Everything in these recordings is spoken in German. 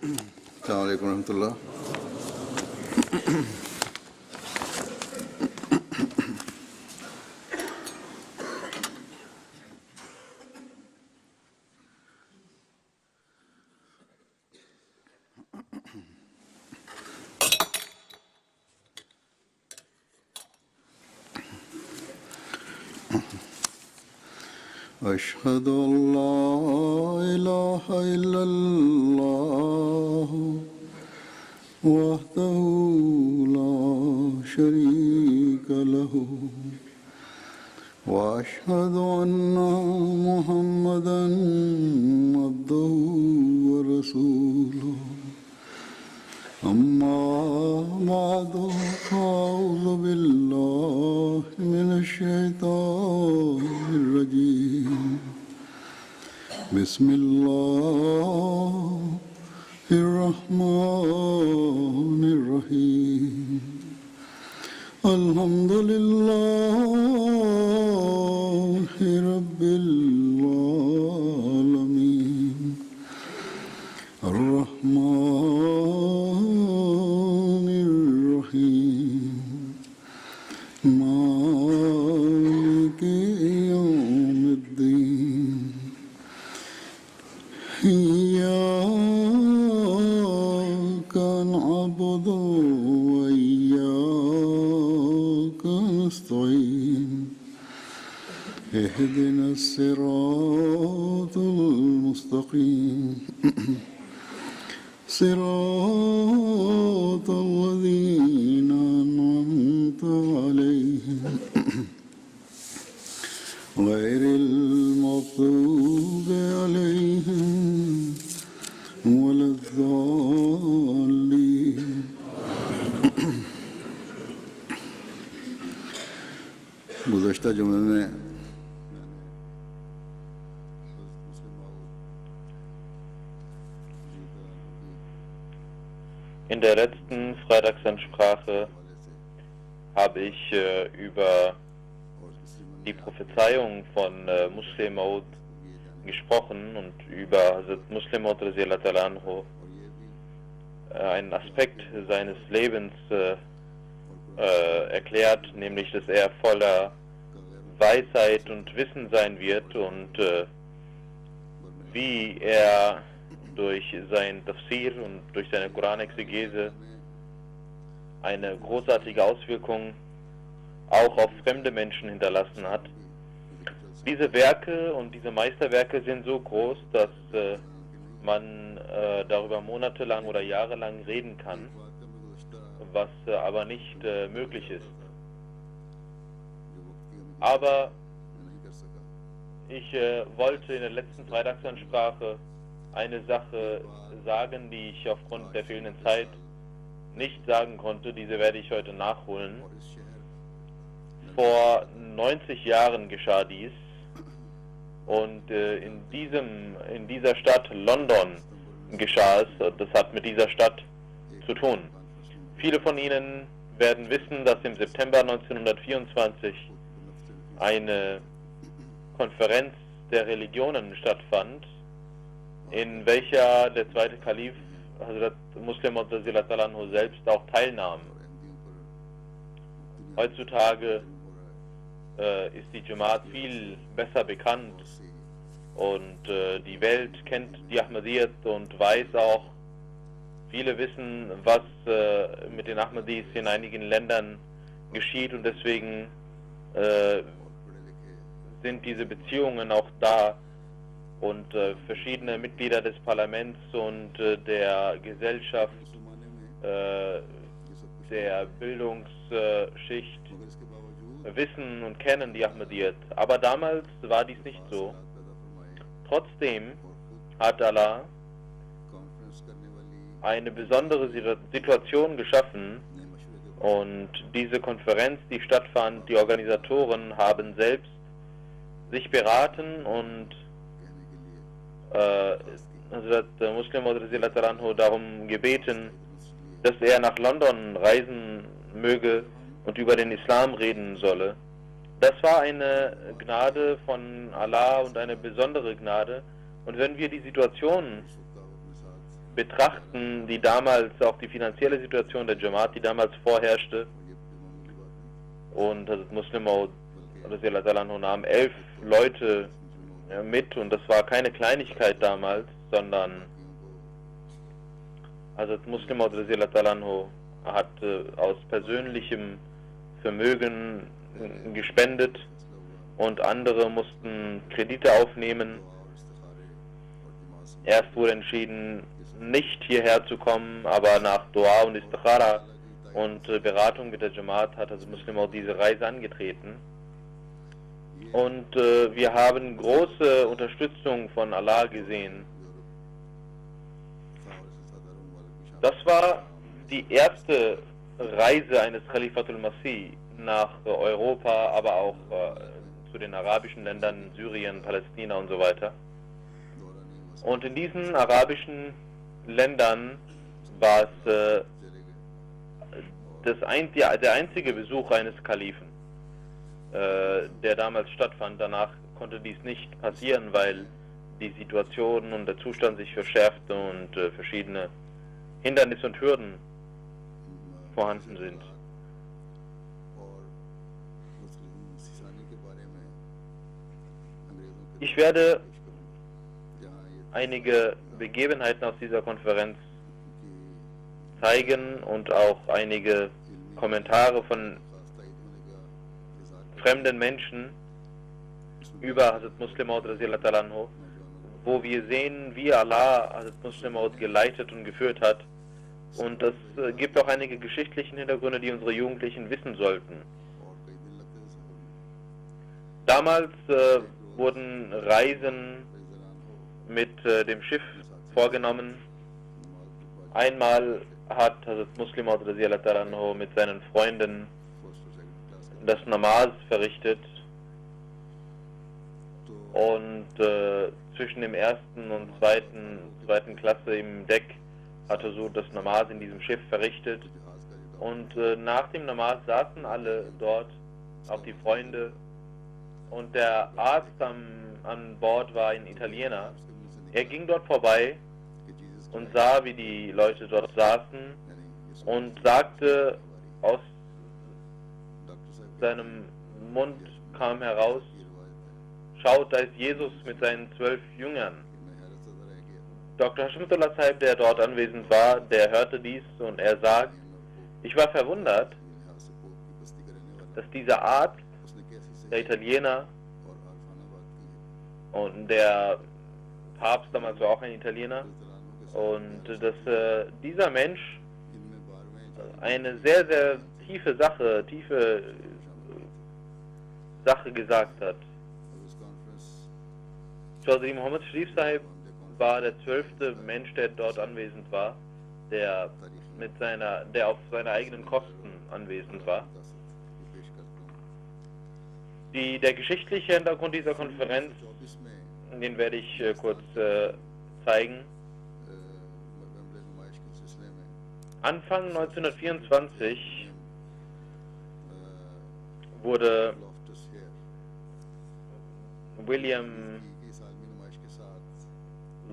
السلام عليكم ورحمة الله. أشهد أن لا إله إلا الله وحده لا شريك له وأشهد أن محمدا عبده ورسوله أما بعد فأعوذ بالله من الشيطان الرجيم بسم الله الرحمن الرحيم الحمد لله رب العالمين الرحمن الرحيم مالك يوم الدين إياك نعبد وإياك نستعين اهدنا الصراط المستقيم صراط الذين أنعمت عليهم غير المغضوب عليهم ولا الضالين. गुज़श्ता जुमले में in der letzten Freitagsansprache habe ich über die Prophezeiung von Muslim Maud gesprochen und über Hazrat Muslim Maud einen Aspekt seines Lebens erklärt, nämlich dass er voller Weisheit und Wissen sein wird und wie er durch sein Tafsir und durch seine Koranexegese eine großartige Auswirkung auch auf fremde Menschen hinterlassen hat. Diese Werke und diese Meisterwerke sind so groß, dass man darüber monatelang oder jahrelang reden kann, was aber nicht möglich ist. Aber ich wollte in der letzten Freitagsansprache eine Sache sagen, die ich aufgrund der fehlenden Zeit nicht sagen konnte. Diese werde ich heute nachholen. Vor 90 Jahren geschah dies und in dieser Stadt London geschah es. Das hat mit dieser Stadt zu tun. Viele von Ihnen werden wissen, dass im September 1924 eine Konferenz der Religionen stattfand, in welcher der zweite Kalif, Hazrat Muslim Maud selbst auch teilnahm. Heutzutage ist die Jamaat viel besser bekannt und die Welt kennt die Ahmadiyyat und weiß auch, viele wissen, was mit den Ahmadis in einigen Ländern geschieht und deswegen sind diese Beziehungen auch da. Und verschiedene Mitglieder des Parlaments und der Gesellschaft, der Bildungsschicht wissen und kennen die Ahmadiyyat. Aber damals war dies nicht so. Trotzdem hat Allah eine besondere Situation geschaffen und diese Konferenz, die stattfand, die Organisatoren haben selbst sich beraten und Muslim Maud darum gebeten, dass er nach London reisen möge und über den Islam reden solle. Das war eine Gnade von Allah und eine besondere Gnade. Und wenn wir die Situation betrachten, die damals, auch die finanzielle Situation der Jamaat, die damals vorherrschte, und Hazrat Muslim Maud nahm 11 Leute mit, und das war keine Kleinigkeit damals, sondern Hazrat Muslim Maud hat aus persönlichem Vermögen gespendet, und andere mussten Kredite aufnehmen. Erst wurde entschieden, nicht hierher zu kommen, aber nach Dua und Istikhara und Beratung mit der Jamaat hat also Muslim auch diese Reise angetreten. Und wir haben große Unterstützung von Allah gesehen. Das war die erste Reise eines Khalifatul Masih nach Europa, aber auch zu den arabischen Ländern, Syrien, Palästina und so weiter. Und in diesen arabischen Ländern war es der einzige Besuch eines Kalifen, der damals stattfand. Danach konnte dies nicht passieren, weil die Situation und der Zustand sich verschärfte und verschiedene Hindernisse und Hürden vorhanden sind. Ich werde einige Begebenheiten aus dieser Konferenz zeigen und auch einige Kommentare von fremden Menschen über Hazrat Muslim Maud, wo wir sehen, wie Allah Hazrat Muslim Maud geleitet und geführt hat. Und es gibt auch einige geschichtliche Hintergründe, die unsere Jugendlichen wissen sollten. Damals wurden Reisen mit dem Schiff vorgenommen. Einmal hat Hazrat Muslim Maud mit seinen Freunden das Namaz verrichtet, und zwischen dem ersten und zweiten Klasse im Deck hatte so das Namaz in diesem Schiff verrichtet, und nach dem Namaz saßen alle dort, auch die Freunde, und der Arzt an Bord war ein Italiener. Er ging dort vorbei und sah, wie die Leute dort saßen, und sagte, aus seinem Mund kam heraus: Schaut, da ist Jesus mit seinen 12 Jüngern. Dr. Hashimullah Sahib, der dort anwesend war, der hörte dies, und er sagt: Ich war verwundert, dass dieser Arzt, der Italiener, und der Papst damals war auch ein Italiener, und dass dieser Mensch eine sehr, sehr tiefe Sache gesagt hat. Chaudhry Muhammad Sharif Sahib war der 12. Mensch, der dort anwesend war, der auf seine eigenen Kosten anwesend war. Der geschichtliche Hintergrund dieser Konferenz, den werde ich kurz zeigen. Anfang 1924 wurde William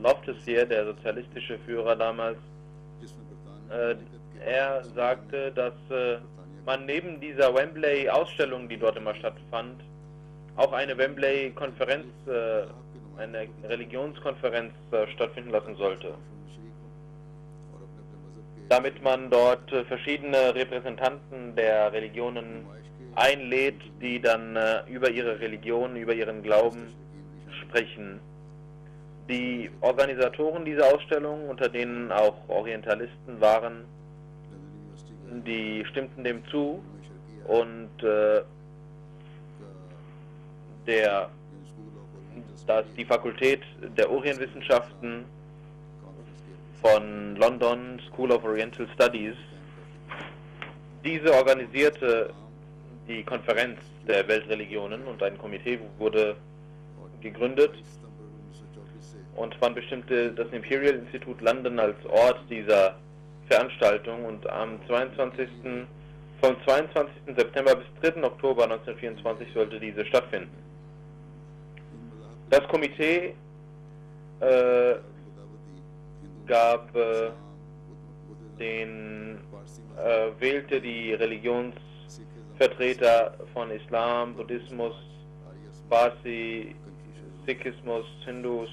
Loftus hier, der sozialistische Führer damals, er sagte, dass man neben dieser Wembley-Ausstellung, die dort immer stattfand, auch eine Wembley-Konferenz, eine Religionskonferenz stattfinden lassen sollte, damit man dort verschiedene Repräsentanten der Religionen einlädt, die dann über ihre Religion, über ihren Glauben sprechen. Die Organisatoren dieser Ausstellung, unter denen auch Orientalisten waren, die stimmten dem zu, und die Fakultät der Orientwissenschaften von London, School of Oriental Studies, diese organisierte die Konferenz der Weltreligionen, und ein Komitee wurde gegründet, und man bestimmte das Imperial Institute London als Ort dieser Veranstaltung, und vom 22. September bis 3. Oktober 1924 sollte diese stattfinden. gab wählte die Religionsvertreter von Islam, Buddhismus, Parsi, Sikhismus, Hindus,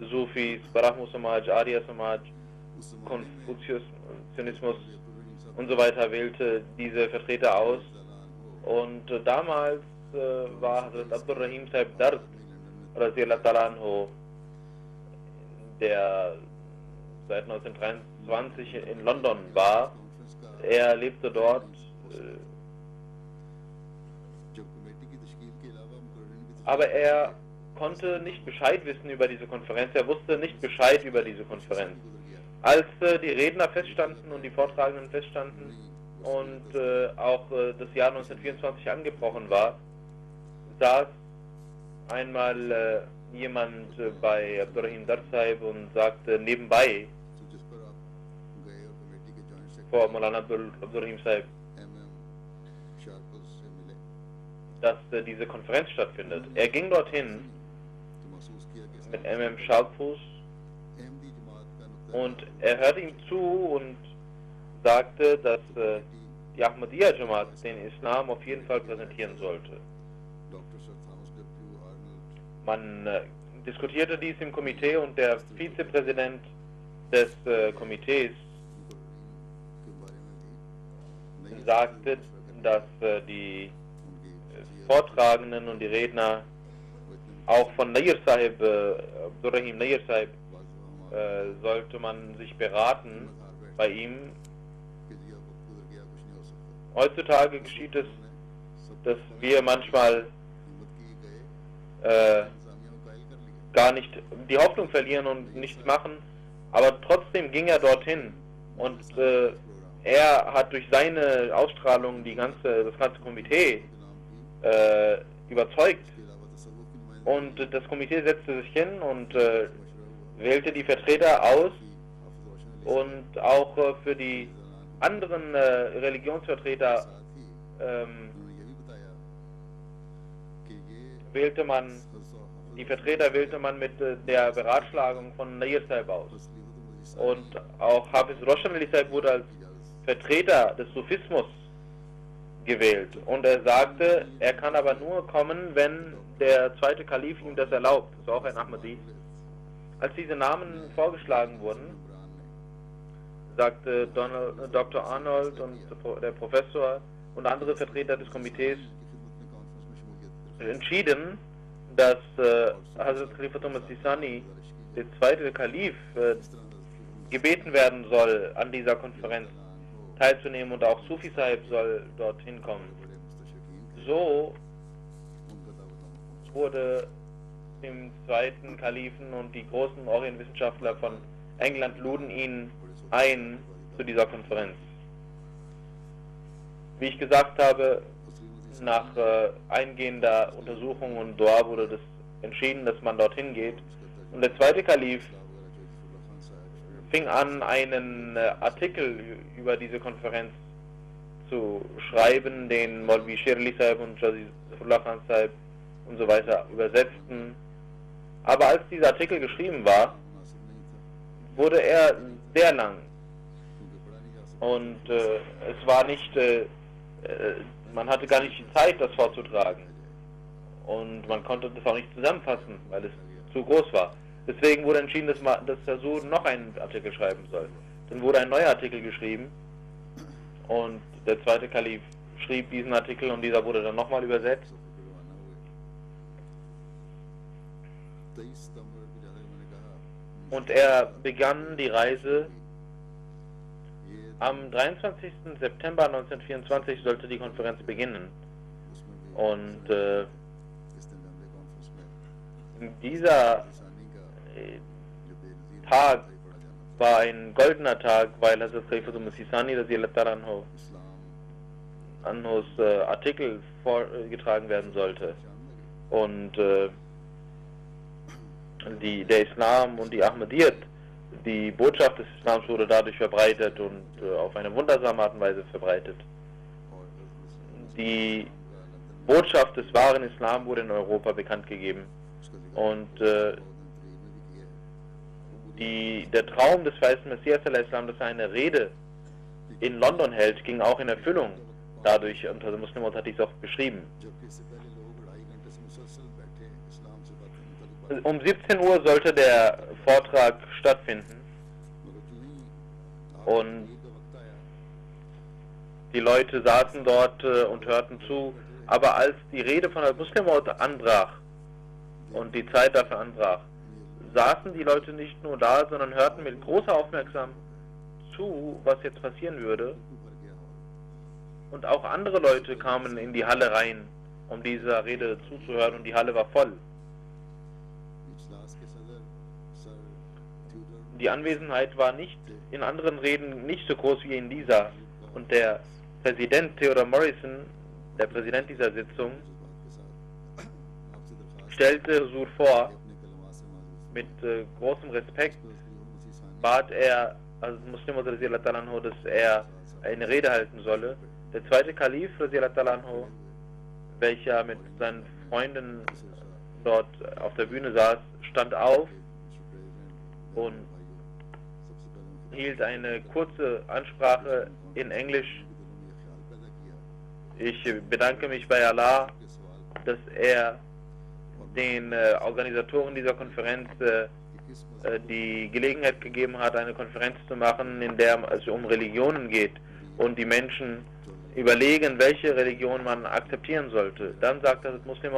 Sufis, Brahmo Samaj, Arya Samaj, Konfuzianismus und so weiter, wählte diese Vertreter aus. Und damals war Hazrat Abdul Rahim Sahib Dard, Radiyallahu Ta'ala Anhu, der seit 1923 in London war. Er lebte dort, aber er konnte nicht Bescheid wissen über diese Konferenz, er wusste nicht Bescheid über diese Konferenz. Als die Redner feststanden und die Vortragenden feststanden und auch das Jahr 1924 angebrochen war, saß einmal jemand bei Abdul Rahim Dard Sahib und sagte nebenbei vor Maulana Abdul Rahim Sahib, dass diese Konferenz stattfindet. Er ging dorthin mit MM Sharpus und er hörte ihm zu und sagte, dass die Ahmadiyya Jamaat den Islam auf jeden Fall präsentieren sollte. Man diskutierte dies im Komitee und der Vizepräsident des Komitees sagte, dass die Vortragenden und die Redner auch von Nair Sahib, Abdul Rahim Nair Sahib, sollte man sich beraten bei ihm. Heutzutage geschieht es, dass wir manchmal gar nicht die Hoffnung verlieren und nichts machen, aber trotzdem ging er dorthin und er hat durch seine Ausstrahlung das ganze Komitee überzeugt, und das Komitee setzte sich hin und wählte die Vertreter aus, und auch für die anderen Religionsvertreter wählte man mit der Beratschlagung von Nair Sahib aus. Und auch Hafiz Roshan Ali Sahib wurde als Vertreter des Sufismus gewählt. Und er sagte, er kann aber nur kommen, wenn der zweite Kalif ihm das erlaubt. Das ist auch ein Ahmadi. Als diese Namen vorgeschlagen wurden, sagte Dr. Arnold und der Professor und andere Vertreter des Komitees entschieden, dass Hazrat Khalifatul Masih Sani, der zweite Kalif, gebeten werden soll, an dieser Konferenz teilzunehmen, und auch Sufi Sahib soll dorthin kommen. So wurde dem zweiten Kalifen, und die großen Orientwissenschaftler von England luden ihn ein zu dieser Konferenz. Wie ich gesagt habe, nach eingehender Untersuchung und Dua wurde das entschieden, dass man dorthin geht. Und der zweite Kalif fing an, einen Artikel über diese Konferenz zu schreiben, den Maulvi Sher Ali Sahib und Jazizullah Khan Sahib und so weiter übersetzten. Aber als dieser Artikel geschrieben war, wurde er sehr lang. Und es war nicht, man hatte gar nicht die Zeit, das vorzutragen. Und man konnte das auch nicht zusammenfassen, weil es zu groß war. Deswegen wurde entschieden, dass der Sohn noch einen Artikel schreiben soll. Dann wurde ein neuer Artikel geschrieben, und der zweite Kalif schrieb diesen Artikel, und dieser wurde dann nochmal übersetzt. Und er begann die Reise. Am 23. September 1924 sollte die Konferenz beginnen. Und dieser Tag war ein goldener Tag, weil Hazrat Khalifatul Masih Sani Anhus Artikel vorgetragen werden sollte. Und der Islam und die Ahmadiyyat, die Botschaft des Islams wurde dadurch verbreitet und auf eine wundersame Art und Weise verbreitet. Die Botschaft des wahren Islam wurde in Europa bekannt gegeben, und Der Traum des weißen Messias, dass er eine Rede in London hält, ging auch in Erfüllung. Dadurch, und der Muslim hat dies auch beschrieben. Um 17 Uhr sollte der Vortrag stattfinden und die Leute saßen dort und hörten zu, aber als die Rede von der Muslim anbrach und die Zeit dafür anbrach, saßen die Leute nicht nur da, sondern hörten mit großer Aufmerksamkeit zu, was jetzt passieren würde. Und auch andere Leute kamen in die Halle rein, um dieser Rede zuzuhören, und die Halle war voll. Die Anwesenheit war nicht in anderen Reden nicht so groß wie in dieser. Und der Präsident Theodore Morrison, der Präsident dieser Sitzung, stellte Huzur vor. Mit großem Respekt bat er, also Muslim, dass er eine Rede halten solle. Der zweite Kalif, welcher mit seinen Freunden dort auf der Bühne saß, stand auf und hielt eine kurze Ansprache in Englisch. Ich bedanke mich bei Allah, dass er den Organisatoren dieser Konferenz die Gelegenheit gegeben hat, eine Konferenz zu machen, in der es um Religionen geht und die Menschen überlegen, welche Religion man akzeptieren sollte. Dann sagt das Muslim,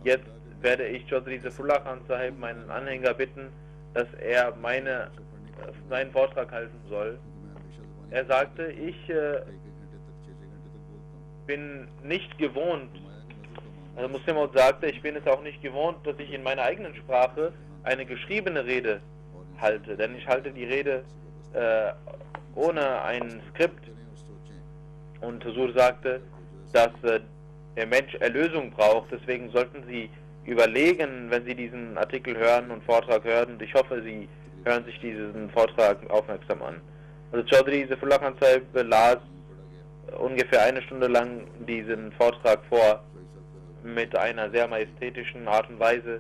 jetzt werde ich Chaudhry Saifullah Khan Sahib, meinen Anhänger, bitten, dass er meinen Vortrag halten soll. Er sagte, ich bin nicht gewohnt, also Muslim sagte, ich bin es auch nicht gewohnt, dass ich in meiner eigenen Sprache eine geschriebene Rede halte, denn ich halte die Rede ohne ein Skript. Und Huzur sagte, dass der Mensch Erlösung braucht, deswegen sollten Sie überlegen, wenn Sie diesen Artikel hören und Vortrag hören, und ich hoffe, Sie hören sich diesen Vortrag aufmerksam an. Also Chaudhry Saifullah Khan Sahib las ungefähr eine Stunde lang diesen Vortrag vor, mit einer sehr majestätischen Art und Weise.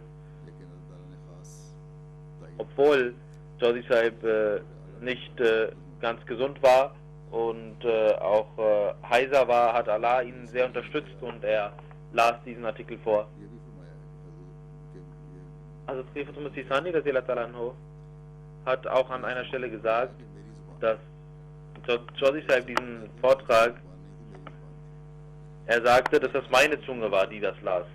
Obwohl Chaudhry Sahib nicht ganz gesund war und auch heiser war, hat Allah ihn sehr unterstützt und er las diesen Artikel vor. Also Khalifatul Masih Sani hat auch an einer Stelle gesagt, dass Chaudhry Sahib diesen Vortrag, er sagte, dass das meine Zunge war, die das las.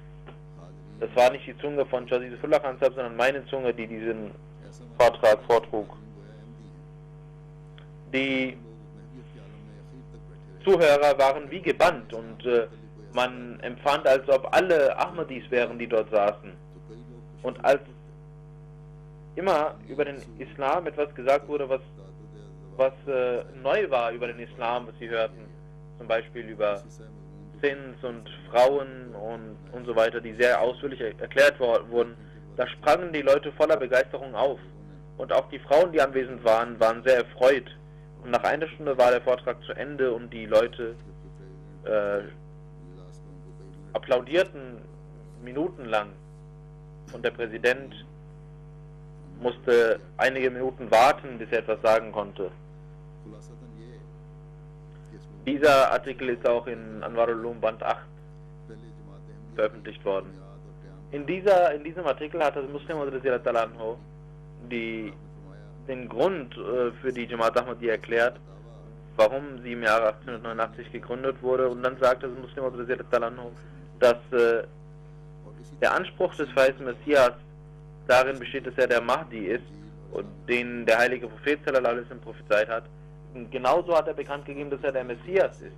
Das war nicht die Zunge von Chaudhry Saifullah Khan Sahib, sondern meine Zunge, die diesen Vortrag vortrug. Die Zuhörer waren wie gebannt und man empfand, als ob alle Ahmadis wären, die dort saßen. Und als immer über den Islam etwas gesagt wurde, was neu war über den Islam, was sie hörten, zum Beispiel über Zins und Frauen und so weiter, die sehr ausführlich erklärt wurden, da sprangen die Leute voller Begeisterung auf. Und auch die Frauen, die anwesend waren, waren sehr erfreut. Und nach einer Stunde war der Vortrag zu Ende und die Leute applaudierten minutenlang. Und der Präsident musste einige Minuten warten, bis er etwas sagen konnte. Dieser Artikel ist auch in Anwarul Ulum Band 8 veröffentlicht worden. In diesem Artikel hat das Muslim den Grund für die Jamaat Ahmadiyya erklärt, warum sie im Jahre 1889 gegründet wurde, und dann sagt das Muslim, dass der Anspruch des weißen Messias darin besteht, dass er der Mahdi ist, und den der heilige Prophet sallallahu alaihi wasallam prophezeit hat. Und genauso hat er bekannt gegeben, dass er der Messias ist,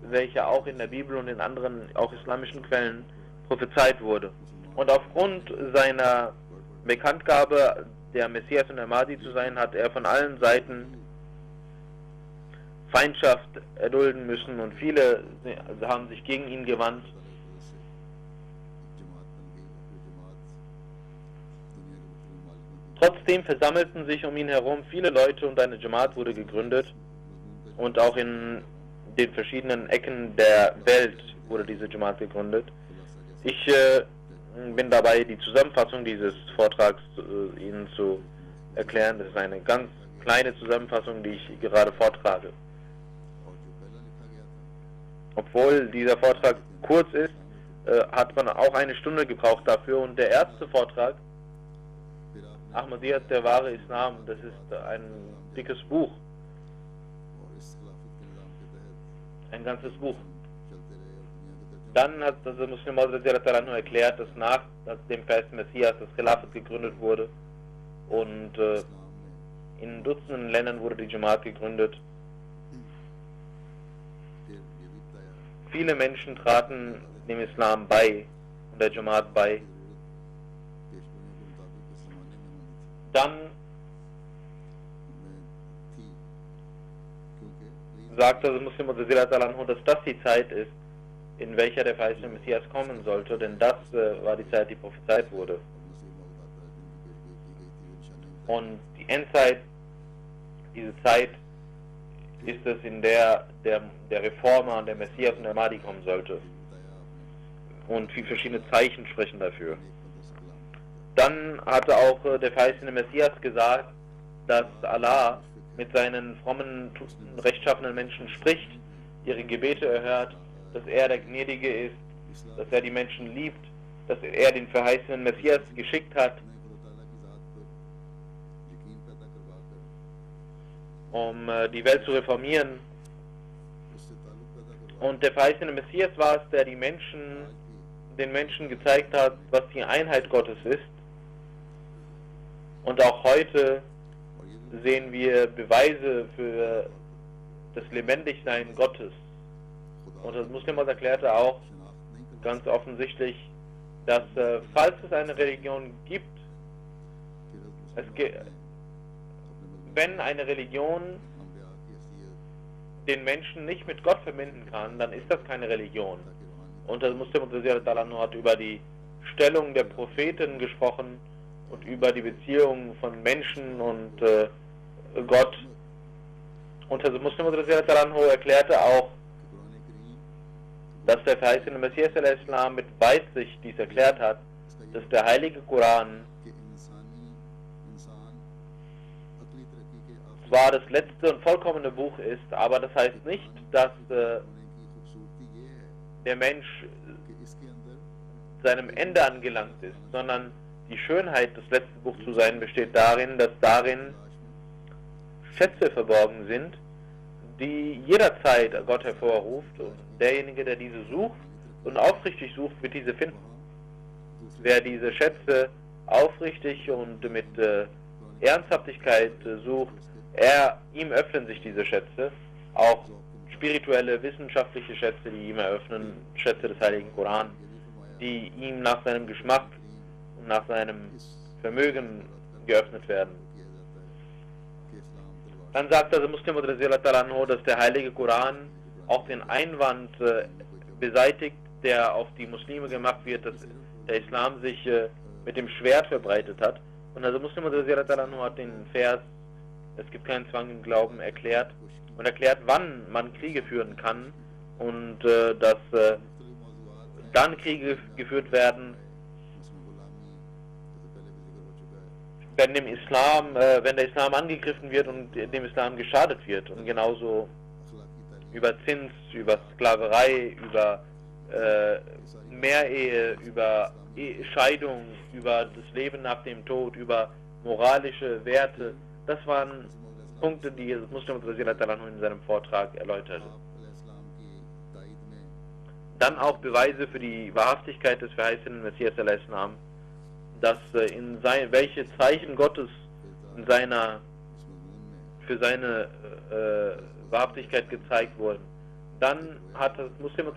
welcher auch in der Bibel und in anderen, auch islamischen Quellen prophezeit wurde. Und aufgrund seiner Bekanntgabe, der Messias und der Mahdi zu sein, hat er von allen Seiten Feindschaft erdulden müssen, und viele haben sich gegen ihn gewandt. Trotzdem versammelten sich um ihn herum viele Leute und eine Jamaat wurde gegründet, und auch in den verschiedenen Ecken der Welt wurde diese Jamaat gegründet. Ich bin dabei, die Zusammenfassung dieses Vortrags Ihnen zu erklären. Das ist eine ganz kleine Zusammenfassung, die ich gerade vortrage. Obwohl dieser Vortrag kurz ist, hat man auch eine Stunde gebraucht dafür. Und der erste Vortrag, Ahmadiyyat, der wahre Islam, das ist ein dickes Buch. Ein ganzes Buch. Dann hat das Muslim Maud erklärt, dass nach dem festen Messias das Khilafat gegründet wurde und in Dutzenden Ländern wurde die Jamaat gegründet. Viele Menschen traten dem Islam bei und der Jamaat bei. Dann sagt also Muslim Maud, dass das die Zeit ist, in welcher der verheißene Messias kommen sollte, denn das war die Zeit, die prophezeit wurde. Und die Endzeit, diese Zeit ist es, in der Reformer und der Messias und der Mahdi kommen sollte. Und viele verschiedene Zeichen sprechen dafür. Dann hatte auch der verheißene Messias gesagt, dass Allah mit seinen frommen, rechtschaffenen Menschen spricht, ihre Gebete erhört, dass er der Gnädige ist, dass er die Menschen liebt, dass er den verheißenen Messias geschickt hat, um die Welt zu reformieren. Und der verheißene Messias war es, der den Menschen gezeigt hat, was die Einheit Gottes ist. Und auch heute sehen wir Beweise für das Lebendigsein Gottes. Und das Muslim erklärte auch ganz offensichtlich, dass falls es eine Religion gibt, wenn eine Religion den Menschen nicht mit Gott verbinden kann, dann ist das keine Religion. Und das Muslim hat über die Stellung der Propheten gesprochen und über die Beziehung von Menschen und Gott. Und das Muslim erklärte auch, dass der verheißene Messias al-Islam mit Weitsicht dies erklärt hat, dass der heilige Koran zwar das letzte und vollkommene Buch ist, aber das heißt nicht, dass der Mensch seinem Ende angelangt ist, sondern die Schönheit des letzten Buchs zu sein besteht darin, dass darin Schätze verborgen sind, die jederzeit Gott hervorruft, und derjenige, der diese sucht und aufrichtig sucht, wird diese finden. Wer diese Schätze aufrichtig und mit Ernsthaftigkeit sucht, ihm öffnen sich diese Schätze, auch spirituelle, wissenschaftliche Schätze, die ihm eröffnen, Schätze des Heiligen Koran, die ihm nach seinem Geschmack und nach seinem Vermögen geöffnet werden. Dann sagt also Muslim, dass der Heilige Koran auch den Einwand beseitigt, der auf die Muslime gemacht wird, dass der Islam sich mit dem Schwert verbreitet hat. Und also Muslim hat den Vers, es gibt keinen Zwang im Glauben, erklärt und erklärt, wann man Kriege führen kann und dass dann Kriege geführt werden, wenn der Islam angegriffen wird und dem Islam geschadet wird. Und genauso über Zins, über Sklaverei, über Mehrehe, über Scheidung, über das Leben nach dem Tod, über moralische Werte. Das waren Punkte, die Muslim in seinem Vortrag erläuterte. Dann auch Beweise für die Wahrhaftigkeit des verheißenen Messias al-Islam, dass welche Zeichen Gottes für seine Wahrhaftigkeit gezeigt wurden. Dann hat das Muslim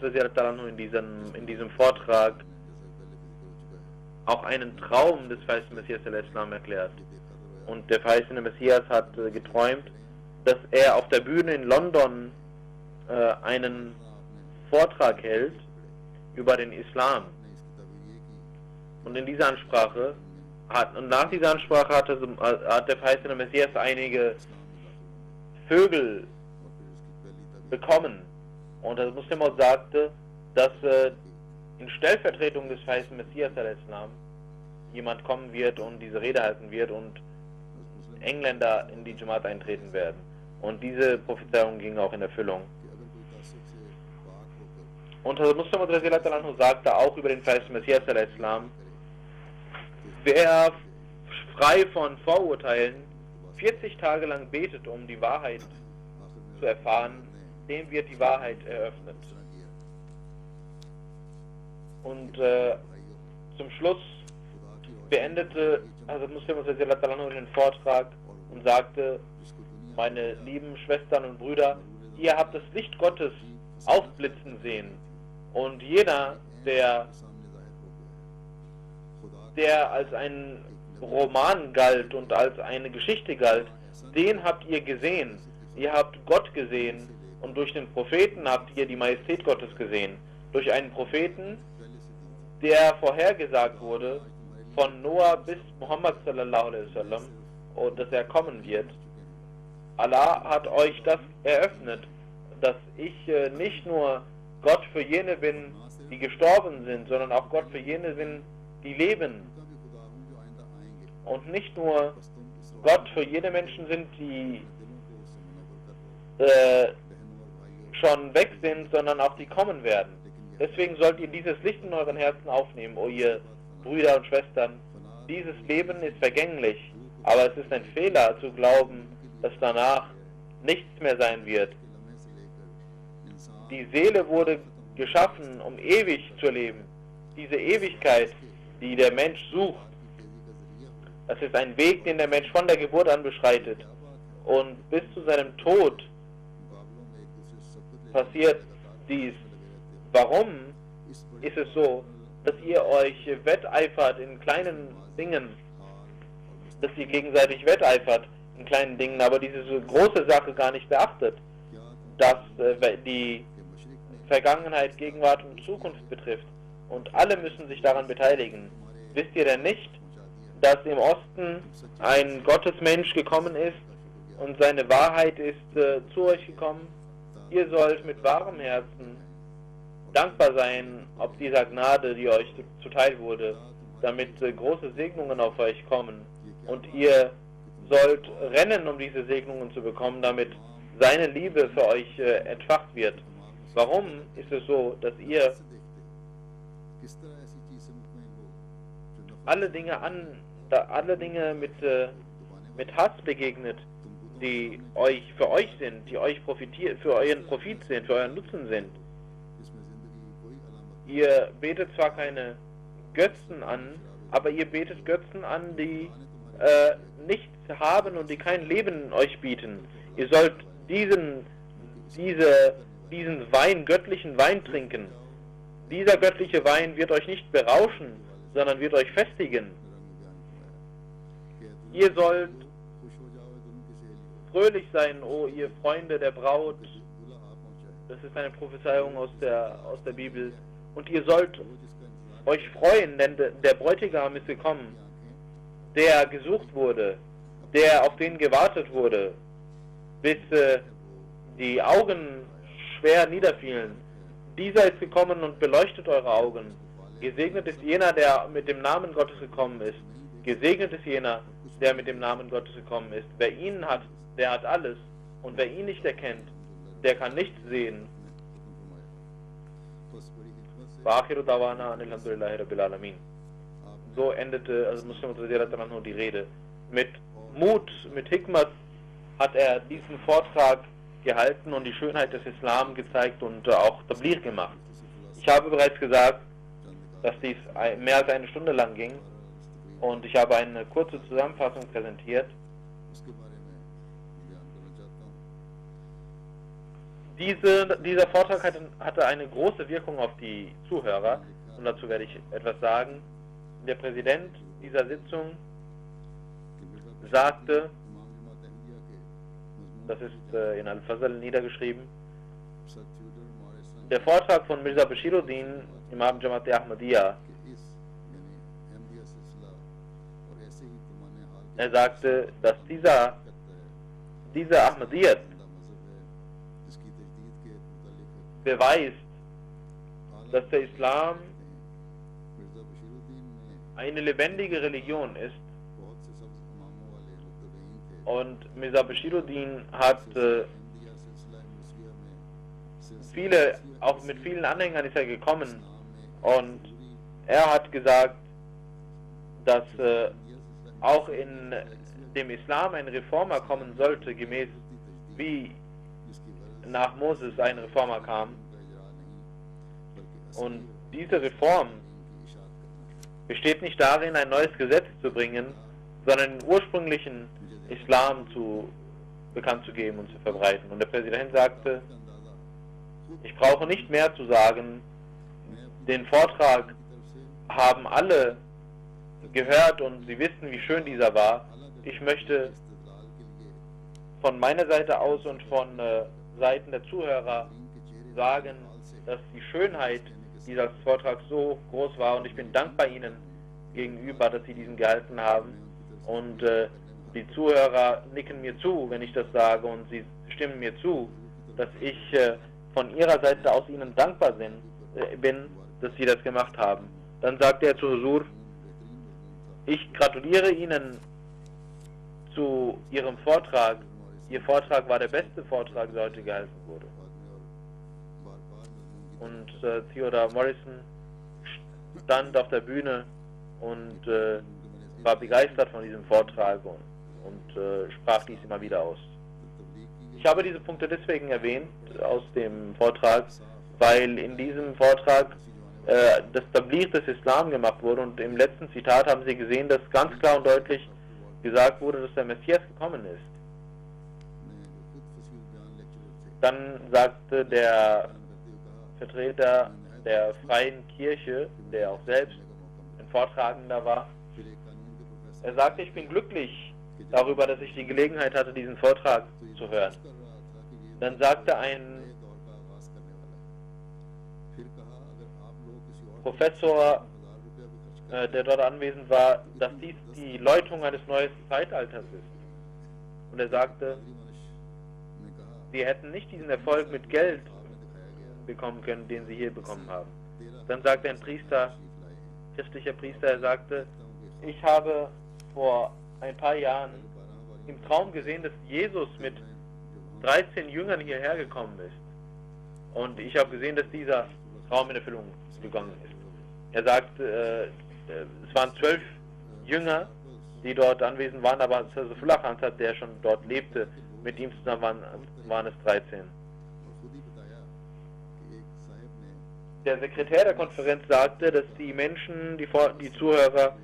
in diesem Vortrag auch einen Traum des verheißenen Messias al-Islam erklärt. Und der verheißene Messias hat geträumt, dass er auf der Bühne in London einen Vortrag hält über den Islam. Und nach dieser Ansprache hat der verheißene Messias einige Vögel bekommen. Und das Muslim sagte, dass in Stellvertretung des verheißenen Messias al-Islam jemand kommen wird und diese Rede halten wird, und Engländer in die Jamaat eintreten werden. Und diese Prophezeiung ging auch in Erfüllung. Und Hazrat Muslim Anhu sagte auch über den Vers Messias al-Islam, wer frei von Vorurteilen 40 Tage lang betet, um die Wahrheit zu erfahren, dem wird die Wahrheit eröffnet. Und zum Schluss beendete Hazrat Muslim den Vortrag und sagte, meine lieben Schwestern und Brüder, ihr habt das Licht Gottes aufblitzen sehen. Und jeder, der als ein Roman galt und als eine Geschichte galt, den habt ihr gesehen. Ihr habt Gott gesehen und durch den Propheten habt ihr die Majestät Gottes gesehen. Durch einen Propheten, der vorhergesagt wurde von Noah bis Muhammad sallallahu alaihi wasallam und dass er kommen wird. Allah hat euch das eröffnet, dass ich nicht nur Gott für jene bin, die gestorben sind, sondern auch Gott für jene bin, die leben. Und nicht nur Gott für jene Menschen sind, die schon weg sind, sondern auch die kommen werden. Deswegen sollt ihr dieses Licht in euren Herzen aufnehmen, o ihr Brüder und Schwestern. Dieses Leben ist vergänglich, aber es ist ein Fehler zu glauben, dass danach nichts mehr sein wird. Die Seele wurde geschaffen, um ewig zu leben. Diese Ewigkeit, die der Mensch sucht, das ist ein Weg, den der Mensch von der Geburt an beschreitet. Und bis zu seinem Tod passiert dies. Warum ist es so, dass ihr euch wetteifert in kleinen Dingen, dass ihr gegenseitig wetteifert in kleinen Dingen, aber diese große Sache gar nicht beachtet, dass die Vergangenheit, Gegenwart und Zukunft betrifft. Und alle müssen sich daran beteiligen. Wisst ihr denn nicht, dass im Osten ein Gottesmensch gekommen ist und seine Wahrheit ist zu euch gekommen? Ihr sollt mit wahrem Herzen dankbar sein, ob dieser Gnade, die euch zuteil wurde, damit große Segnungen auf euch kommen. Und ihr sollt rennen, um diese Segnungen zu bekommen, damit seine Liebe für euch entfacht wird. Warum ist es so, dass ihr alle Dinge mit Hass begegnet, die für euch sind, die euch für euren Profit sind, für euren Nutzen sind? Ihr betet zwar keine Götzen an, aber ihr betet Götzen an, die nichts haben und die kein Leben euch bieten. Ihr sollt diesen Wein, göttlichen Wein trinken. Dieser göttliche Wein wird euch nicht berauschen, sondern wird euch festigen. Ihr sollt fröhlich sein, o ihr Freunde der Braut. Das ist eine Prophezeiung aus der Bibel. Und ihr sollt euch freuen, denn der Bräutigam ist gekommen, der gesucht wurde, auf den gewartet wurde, bis die Augen schwer niederfielen. Dieser ist gekommen und beleuchtet eure Augen. Gesegnet ist jener, der mit dem Namen Gottes gekommen ist. Gesegnet ist jener, der mit dem Namen Gottes gekommen ist. Wer ihn hat, der hat alles. Und wer ihn nicht erkennt, der kann nichts sehen. So endete Muslim die Rede. Mit Mut, mit Hikmat hat er diesen Vortrag gehalten und die Schönheit des Islam gezeigt und auch Tabligh gemacht. Ich habe bereits gesagt, dass dies mehr als eine Stunde lang ging und ich habe eine kurze Zusammenfassung präsentiert. Dieser Vortrag hatte eine große Wirkung auf die Zuhörer und dazu werde ich etwas sagen. Der Präsident dieser Sitzung sagte, das ist in Al-Fazl niedergeschrieben, der Vortrag von Mirza Bashiruddin, Imam Jamaat Ahmadiyya, er sagte, dass dieser Ahmadiyyat beweist, dass der Islam eine lebendige Religion ist Und Mirza Bashiruddin hat auch mit vielen Anhängern ist er gekommen, und er hat gesagt, dass auch in dem Islam ein Reformer kommen sollte, gemäß wie nach Moses ein Reformer kam. Und diese Reform besteht nicht darin, ein neues Gesetz zu bringen, sondern den ursprünglichen Islam bekannt zu geben und zu verbreiten. Und der Präsident sagte, ich brauche nicht mehr zu sagen, den Vortrag haben alle gehört und sie wissen, wie schön dieser war. Ich möchte von meiner Seite aus und von Seiten der Zuhörer sagen, dass die Schönheit dieses Vortrags so groß war, und ich bin dankbar Ihnen gegenüber, dass Sie diesen gehalten haben, und die Zuhörer nicken mir zu, wenn ich das sage, und sie stimmen mir zu, dass ich von ihrer Seite aus Ihnen dankbar bin, dass Sie das gemacht haben. Dann sagte er zu Huzur, ich gratuliere Ihnen zu Ihrem Vortrag. Ihr Vortrag war der beste Vortrag, der heute gehalten wurde. Und Theodore Morrison stand auf der Bühne und war begeistert von diesem Vortrag und sprach dies immer wieder aus. Ich habe diese Punkte deswegen erwähnt aus dem Vortrag, weil in diesem Vortrag das Tabligh des Islam gemacht wurde, und im letzten Zitat haben Sie gesehen, dass ganz klar und deutlich gesagt wurde, dass der Messias gekommen ist. Dann sagte der Vertreter der Freien Kirche, der auch selbst ein Vortragender war, er sagte, ich bin glücklich darüber, dass ich die Gelegenheit hatte, diesen Vortrag zu hören. Dann sagte ein Professor, der dort anwesend war, dass dies die Läutung eines neuen Zeitalters ist. Und er sagte, sie hätten nicht diesen Erfolg mit Geld bekommen können, den sie hier bekommen haben. Dann sagte ein Priester, christlicher Priester, er sagte, ich habe vor ein paar Jahren im Traum gesehen, dass Jesus mit 13 Jüngern hierher gekommen ist. Und ich habe gesehen, dass dieser Traum in Erfüllung gegangen ist. Er sagt, es waren 12 Jünger, die dort anwesend waren, aber Sayyidullah Khan, der schon dort lebte, mit ihm zusammen waren es 13. Der Sekretär der Konferenz sagte, dass die Menschen, die Zuhörer,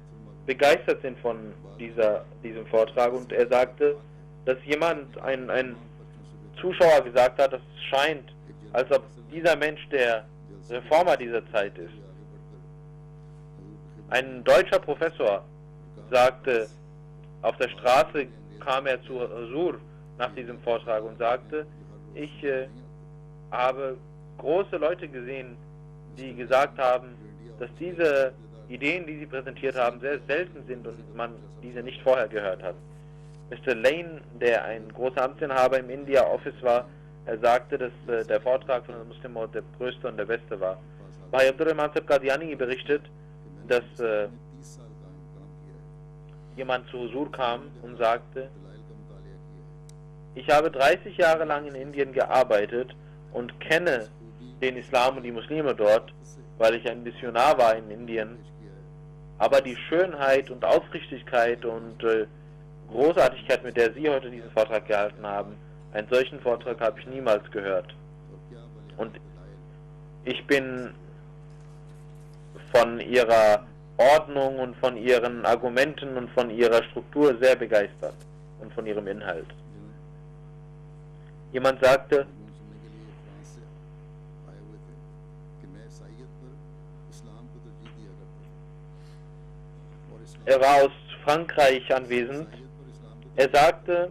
begeistert sind von diesem Vortrag, und er sagte, dass jemand, ein Zuschauer gesagt hat, dass es scheint, als ob dieser Mensch der Reformer dieser Zeit ist. Ein deutscher Professor sagte, auf der Straße kam er zu Huzur nach diesem Vortrag und sagte, ich habe große Leute gesehen, die gesagt haben, dass diese Ideen, die sie präsentiert haben, sehr selten sind und man diese nicht vorher gehört hat. Mr. Lane, der ein großer Amtsinhaber im India Office war, er sagte, dass der Vortrag von Muslim Maud der größte und der beste war. Bhai Abdurrahman Sahib Qadiani berichtet, dass jemand zu Huzur kam und sagte, ich habe 30 Jahre lang in Indien gearbeitet und kenne den Islam und die Muslime dort, weil ich ein Missionar war in Indien. Aber die Schönheit und Aufrichtigkeit und Großartigkeit, mit der Sie heute diesen Vortrag gehalten haben, einen solchen Vortrag habe ich niemals gehört. Und ich bin von Ihrer Ordnung und von Ihren Argumenten und von Ihrer Struktur sehr begeistert und von Ihrem Inhalt. Jemand sagte, er war aus Frankreich anwesend. Er sagte,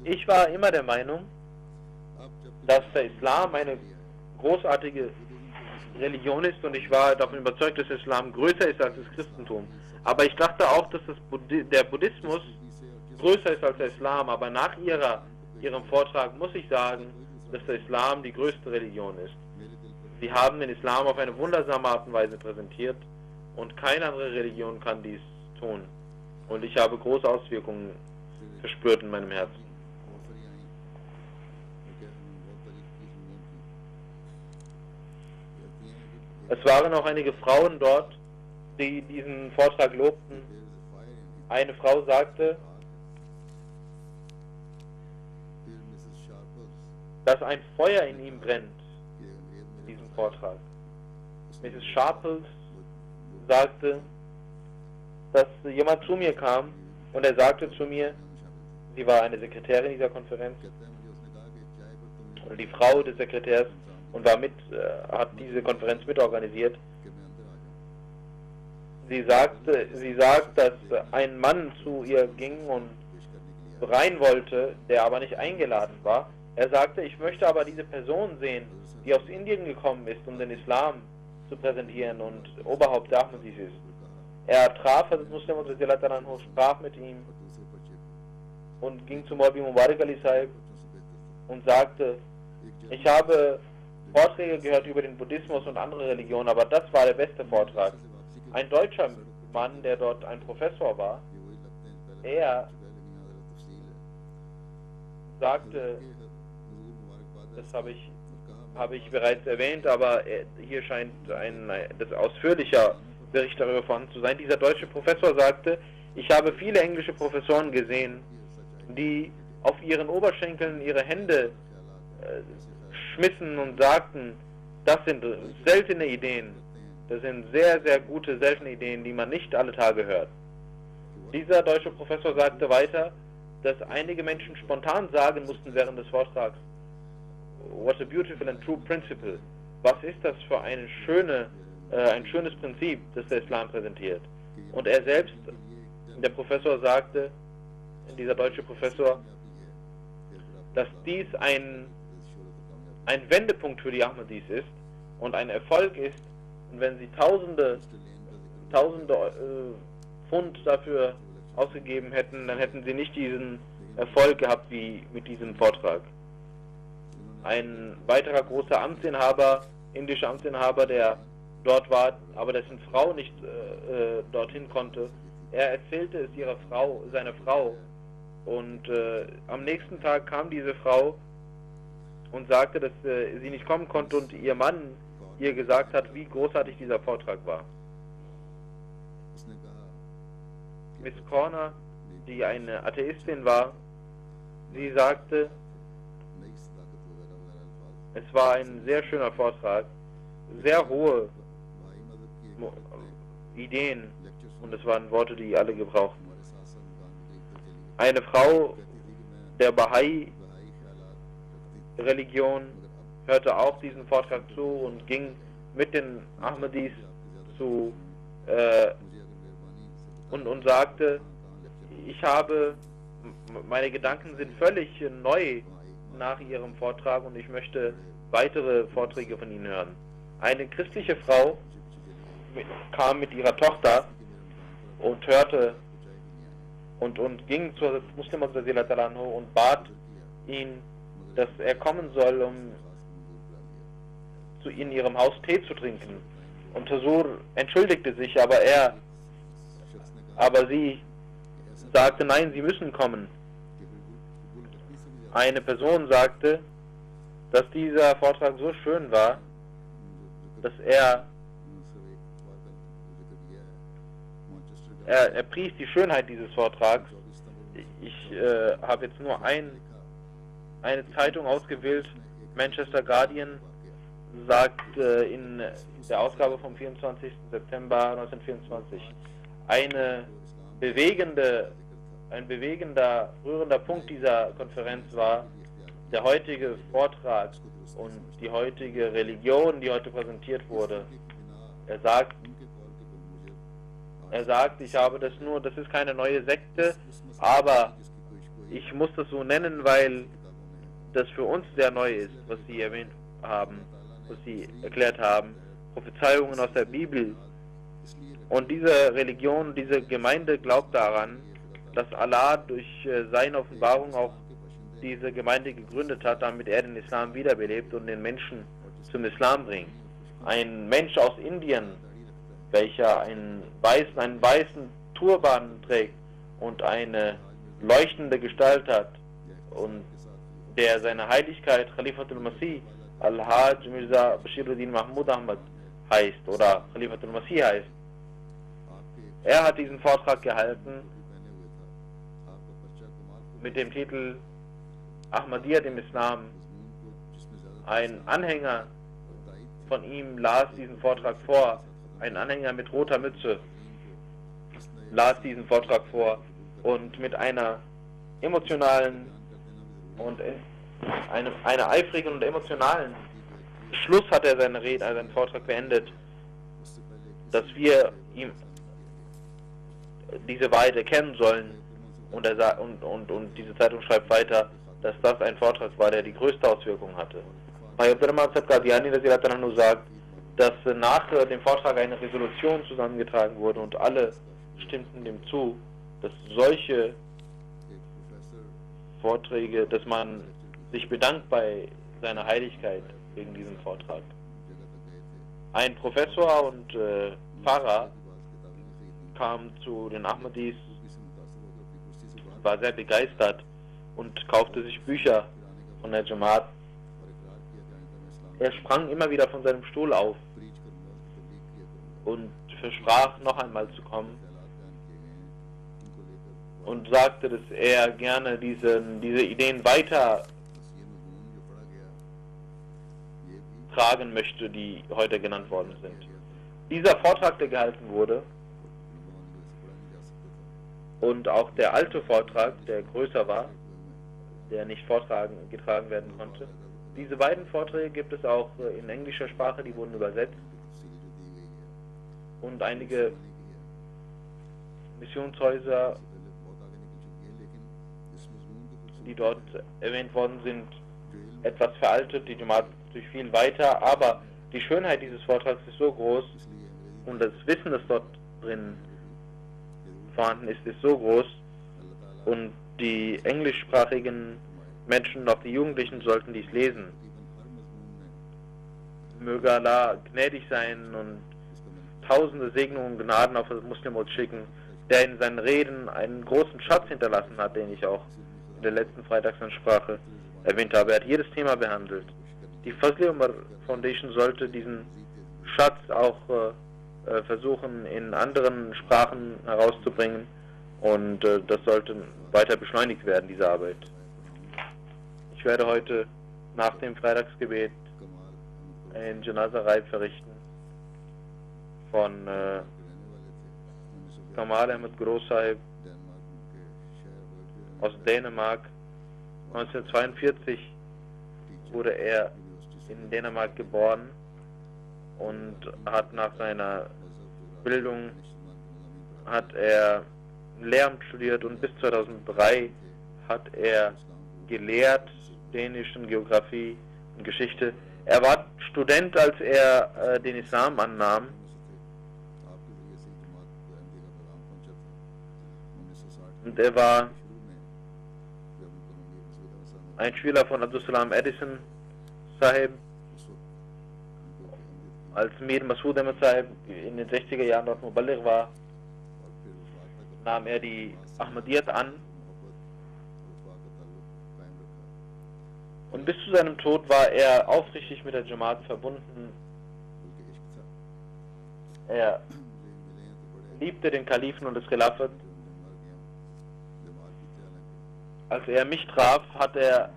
ich war immer der Meinung, dass der Islam eine großartige Religion ist, und ich war davon überzeugt, dass der Islam größer ist als das Christentum. Aber ich dachte auch, dass der Buddhismus größer ist als der Islam. Aber nach Ihrem Vortrag muss ich sagen, dass der Islam die größte Religion ist. Sie haben den Islam auf eine wundersame Art und Weise präsentiert, Und keine andere Religion kann dies tun. Und ich habe große Auswirkungen verspürt in meinem Herzen. Es waren auch einige Frauen dort, die diesen Vortrag lobten. Eine Frau sagte, dass ein Feuer in ihm brennt, in diesem Vortrag. Mrs. Sharples sagte, dass jemand zu mir kam und er sagte zu mir, sie war eine Sekretärin dieser Konferenz, oder die Frau des Sekretärs, und war hat diese Konferenz mitorganisiert. Sie sagt, dass ein Mann zu ihr ging und rein wollte, der aber nicht eingeladen war. Er sagte, ich möchte aber diese Person sehen, die aus Indien gekommen ist, um den Islam zu präsentieren und Oberhaupt der Ahmadis ist. Er traf Hazrat Muslim und sprach mit ihm und ging zu Maulvi Mubarak Ali Sahib und sagte, ich habe Vorträge gehört über den Buddhismus und andere Religionen, aber das war der beste Vortrag. Ein deutscher Mann, der dort ein Professor war, er sagte, das habe ich bereits erwähnt, aber hier scheint das ausführlicher Bericht darüber vorhanden zu sein. Dieser deutsche Professor sagte, ich habe viele englische Professoren gesehen, die auf ihren Oberschenkeln ihre Hände schmissen und sagten, das sind seltene Ideen, das sind sehr, sehr gute, seltene Ideen, die man nicht alle Tage hört. Dieser deutsche Professor sagte weiter, dass einige Menschen spontan sagen mussten während des Vortrags, what a beautiful and true principle. Was ist das für ein schönes Prinzip, das der Islam präsentiert? Und er selbst, der Professor, sagte, dieser deutsche Professor, dass dies ein Wendepunkt für die Ahmadis ist und ein Erfolg ist, und wenn sie Tausende Pfund dafür ausgegeben hätten, dann hätten sie nicht diesen Erfolg gehabt wie mit diesem Vortrag. Ein weiterer großer Amtsinhaber, indischer Amtsinhaber, der dort war, aber dessen Frau nicht dorthin konnte, er erzählte es seiner Frau, und am nächsten Tag kam diese Frau und sagte, dass sie nicht kommen konnte und ihr Mann ihr gesagt hat, wie großartig dieser Vortrag war. Miss Corner, die eine Atheistin war, sie sagte, es war ein sehr schöner Vortrag, sehr hohe Ideen, und es waren Worte, die alle gebrauchten. Eine Frau der Bahai-Religion hörte auch diesen Vortrag zu und ging mit den Ahmadis zu und sagte, meine Gedanken sind völlig neu nach ihrem Vortrag und ich möchte weitere Vorträge von ihnen hören. Eine christliche Frau kam mit ihrer Tochter und hörte und ging zu Muslim und bat ihn, dass er kommen soll, um in ihrem Haus Tee zu trinken. Und Huzur entschuldigte sich, aber sie sagte, nein, sie müssen kommen. Eine Person sagte, dass dieser Vortrag so schön war, dass er pries die Schönheit dieses Vortrags. Ich habe jetzt nur eine Zeitung ausgewählt, Manchester Guardian sagt in der Ausgabe vom 24. September 1924, ein bewegender, rührender Punkt dieser Konferenz war der heutige Vortrag und die heutige Religion, die heute präsentiert wurde. Er sagt, das ist keine neue Sekte, aber ich muss das so nennen, weil das für uns sehr neu ist, was Sie erwähnt haben, was Sie erklärt haben, Prophezeiungen aus der Bibel. Und diese Religion, diese Gemeinde glaubt daran, dass Allah durch seine Offenbarung auch diese Gemeinde gegründet hat, damit er den Islam wiederbelebt und den Menschen zum Islam bringt. Ein Mensch aus Indien welcher einen weißen Turban trägt und eine leuchtende Gestalt hat und der seine Heiligkeit Khalifatul Masih Al-Hajj Mirza Bashiruddin Mahmud Ahmad heißt oder Khalifatul Masih heißt. Er hat diesen Vortrag gehalten mit dem Titel Ahmadiyyat im Islam. Ein Anhänger von ihm las diesen Vortrag vor, ein Anhänger mit roter Mütze las diesen Vortrag vor und mit einer emotionalen und einer eifrigen und emotionalen Schluss hat er seine Rede, seinen Vortrag beendet, dass wir ihm diese Wahrheit erkennen sollen und diese Zeitung schreibt weiter, dass das ein Vortrag war, der die größte Auswirkung hatte. Bhai Abdurrahman Sahib Qadiani sagt, dass nach dem Vortrag eine Resolution zusammengetragen wurde und alle stimmten dem zu, dass solche Vorträge, dass man sich bedankt bei seiner Heiligkeit wegen diesem Vortrag. Ein Professor und Pfarrer kam zu den Ahmadis, war sehr begeistert und kaufte sich Bücher von der Jamaat. Er sprang immer wieder von seinem Stuhl auf und versprach, noch einmal zu kommen und sagte, dass er gerne diese Ideen weiter tragen möchte, die heute genannt worden sind. Dieser Vortrag, der gehalten wurde, und auch der alte Vortrag, der größer war, der nicht getragen werden konnte. Diese beiden Vorträge gibt es auch in englischer Sprache, die wurden übersetzt. Und einige Missionshäuser, die dort erwähnt worden sind, etwas veraltet, die Jamaat durch viel weiter, aber die Schönheit dieses Vortrags ist so groß und das Wissen, das dort drin vorhanden ist so groß und die englischsprachigen Menschen und auch die Jugendlichen sollten dies lesen. Möge Allah gnädig sein und tausende Segnungen und Gnaden auf das Muslimvolk schicken, der in seinen Reden einen großen Schatz hinterlassen hat, den ich auch in der letzten Freitagsansprache erwähnt habe. Er hat jedes Thema behandelt. Die Fazl Umar Foundation sollte diesen Schatz auch versuchen in anderen Sprachen herauszubringen und das sollte weiter beschleunigt werden, diese Arbeit. Ich werde heute nach dem Freitagsgebet ein Janaza-Reib verrichten von Kamal Ahmed Gross Sahib aus Dänemark. 1942 wurde er in Dänemark geboren und hat nach seiner Bildung hat er Lehramt studiert und bis 2003 hat er gelehrt, Dänisch und Geografie und Geschichte. Er war Student, als er den Islam annahm. Und er war ein Schüler von Abdus Salam Edison Sahib. Als Mir Masud Ahmad Sahib in den 60er Jahren dort Muballigh war, nahm er die Ahmadiyyat an und bis zu seinem Tod war er aufrichtig mit der Jamaat verbunden. Er liebte den Kalifen und das Khilafat. Als er mich traf, hat er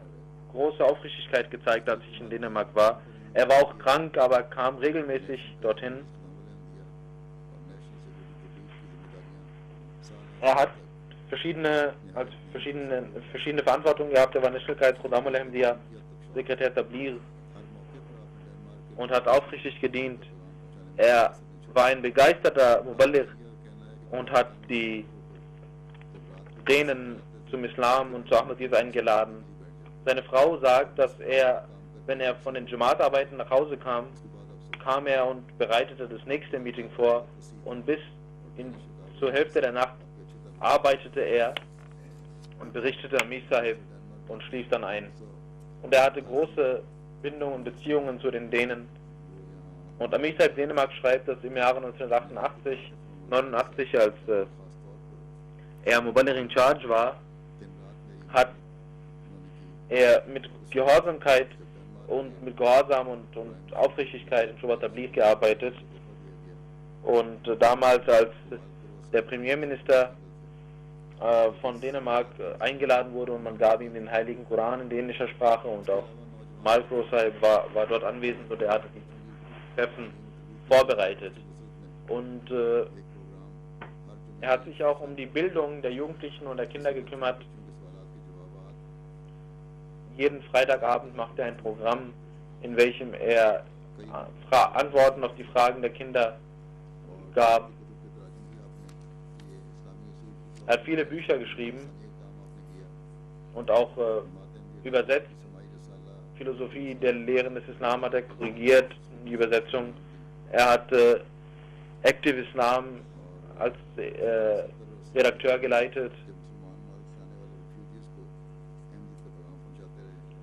große Aufrichtigkeit gezeigt, als ich in Dänemark war. Er war auch krank, aber kam regelmäßig dorthin. Er hat verschiedene Verantwortungen gehabt. Er war National Qudam al-Ahmadiyya, Sekretär Tabligh und hat aufrichtig gedient. Er war ein begeisterter Muballigh und hat die Dänen zum Islam und zu Ahmadiyyat eingeladen. Seine Frau sagt, dass er, wenn er von den Jamaat-Arbeiten nach Hause kam, kam er und bereitete das nächste Meeting vor und bis zur Hälfte der Nacht arbeitete er und berichtete Amir Sahib und schlief dann ein. Und er hatte große Bindungen und Beziehungen zu den Dänen Und Amir Sahib Dänemark schreibt, dass im Jahre 1988, 89, als er Muballigh in Charge war, hat er mit Gehorsamkeit und mit Gehorsam und Aufrichtigkeit in Shubat Tabligh gearbeitet. Und damals, als der Premierminister von Dänemark eingeladen wurde und man gab ihm den Heiligen Koran in dänischer Sprache, und auch Malkro Sahib war dort anwesend und er hatte die Treffen vorbereitet. Und er hat sich auch um die Bildung der Jugendlichen und der Kinder gekümmert. Jeden Freitagabend macht er ein Programm, in welchem er Antworten auf die Fragen der Kinder gab. Er hat viele Bücher geschrieben und auch übersetzt. Philosophie der Lehren des Islam hat er korrigiert, die Übersetzung. Er hat Active Islam als Redakteur geleitet.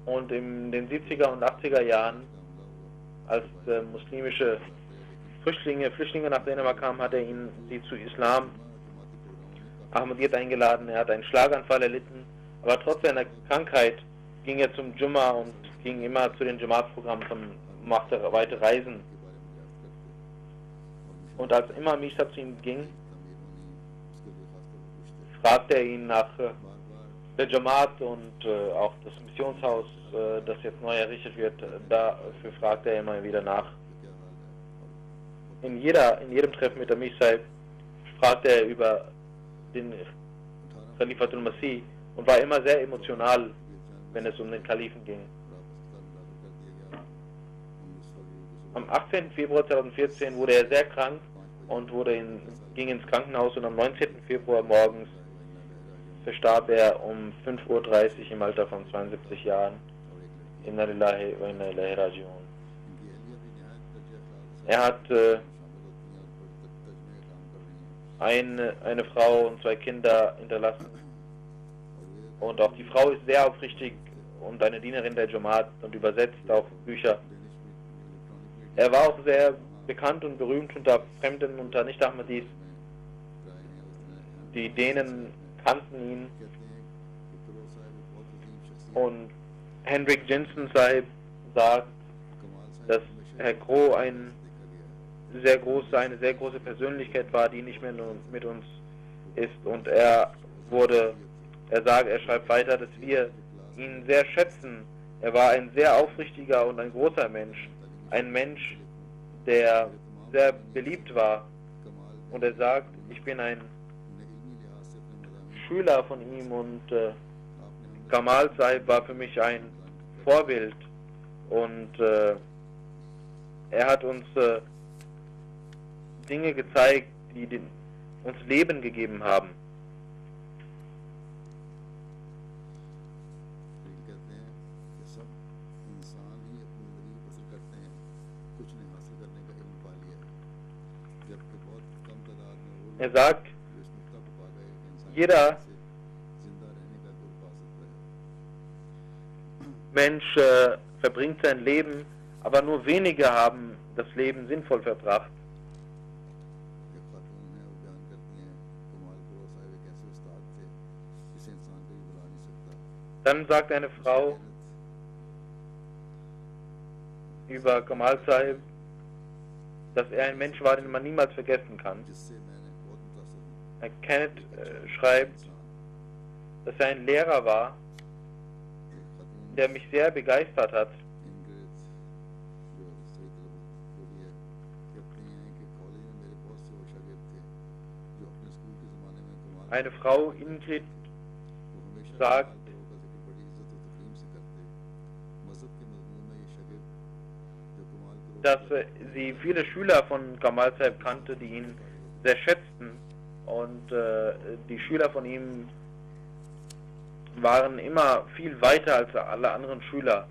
Und in den 70er und 80er Jahren, als muslimische Flüchtlinge nach Dänemark kamen, hat er sie zu Islam Ahmadiyyat eingeladen. Er hat einen Schlaganfall erlitten, aber trotz seiner Krankheit ging er zum Jumma und ging immer zu den Jamaat-Programmen und machte weite Reisen. Und als immer Amir Sahib zu ihm ging, fragte er ihn nach der Jamaat und auch das Missionshaus, das jetzt neu errichtet wird. Dafür fragte er immer wieder nach. In jedem Treffen mit Amir Sahib fragte er über den Khalifatul Masih und war immer sehr emotional, wenn es um den Kalifen ging. Am 18. Februar 2014 wurde er sehr krank und ging ins Krankenhaus, und am 19. Februar morgens verstarb er um 5:30 Uhr im Alter von 72 Jahren. Inna lillahi wa inna ilaihi raji'un. Er hat eine Frau und 2 Kinder hinterlassen. Und auch die Frau ist sehr aufrichtig und eine Dienerin der Jamaat und übersetzt auch Bücher. Er war auch sehr bekannt und berühmt unter Fremden, unter Nicht-Ahmadis. Die Dänen kannten ihn. Und Hendrik Jensen Sahib sagt, dass Herr Kro eine sehr große Persönlichkeit war, die nicht mehr nur mit uns ist. Und er schreibt weiter, dass wir ihn sehr schätzen. Er war ein sehr aufrichtiger und ein großer Mensch. Ein Mensch, der sehr beliebt war. Und er sagt, ich bin ein Schüler von ihm, und Kamal Sahib war für mich ein Vorbild. Und er hat uns Dinge gezeigt, die uns Leben gegeben haben. Er sagt, jeder Mensch verbringt sein Leben, aber nur wenige haben das Leben sinnvoll verbracht. Dann sagt eine Frau über Kamal Sahib, dass er ein Mensch war, den man niemals vergessen kann. Kenneth schreibt, dass er ein Lehrer war, der mich sehr begeistert hat. Eine Frau, Ingrid, sagt, dass sie viele Schüler von Kamal Sahib kannte, die ihn sehr schätzten, und die Schüler von ihm waren immer viel weiter als alle anderen Schüler.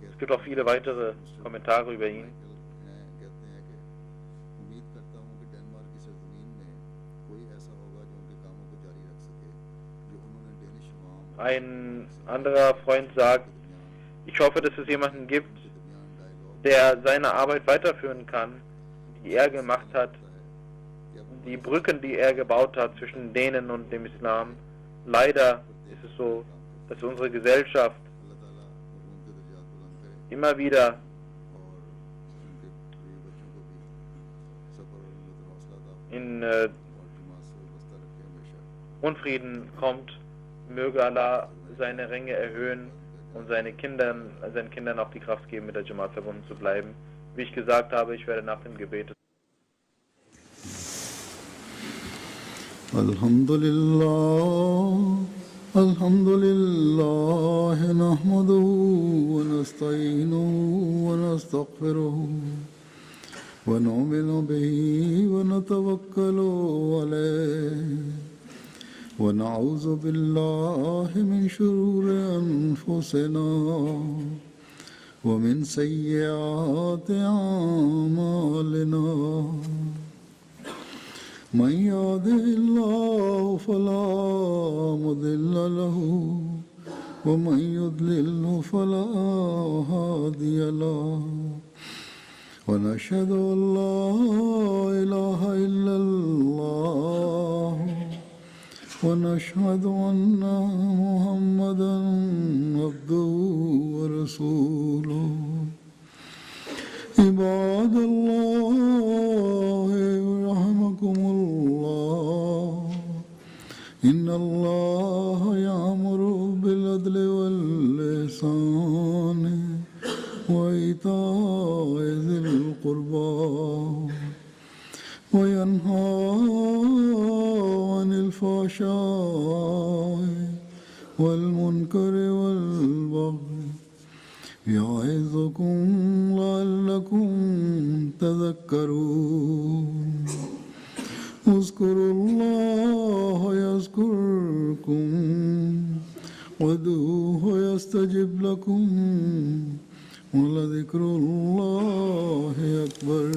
Es gibt auch viele weitere Kommentare über ihn. Ein anderer Freund sagt, ich hoffe, dass es jemanden gibt, der seine Arbeit weiterführen kann, die er gemacht hat, die Brücken, die er gebaut hat zwischen denen und dem Islam. Leider ist es so, dass unsere Gesellschaft immer wieder in Unfrieden kommt. Möge Allah seine Ränge erhöhen und seinen Kindern auch die Kraft geben, mit der Jamaat verbunden zu bleiben. Wie ich gesagt habe, ich werde nach dem Gebet Alhamdulillah, nahmaduhu wa nasta'inuhu wa nastaghfiruhu wa nu'minu bihi wa natawakkalu alayhi wa na'udhu billahi min shururi anfusina wa min sayyiati a'malina. من يهده الله فلا مضل له ومن يضلل فلا هادي له ونشهد أن لا إله إلا الله ونشهد أن محمدا عبده ورسوله. عباد الله رحمكم الله إن الله يأمر بالعدل والإحسان وإيتاء ذي القربى وينهى عن الفحشاء والمنكر والبغي يعظكم لعلكم تذكرون. اذكروا الله يذكركم وادعوه يستجب لكم ولذكر الله أكبر.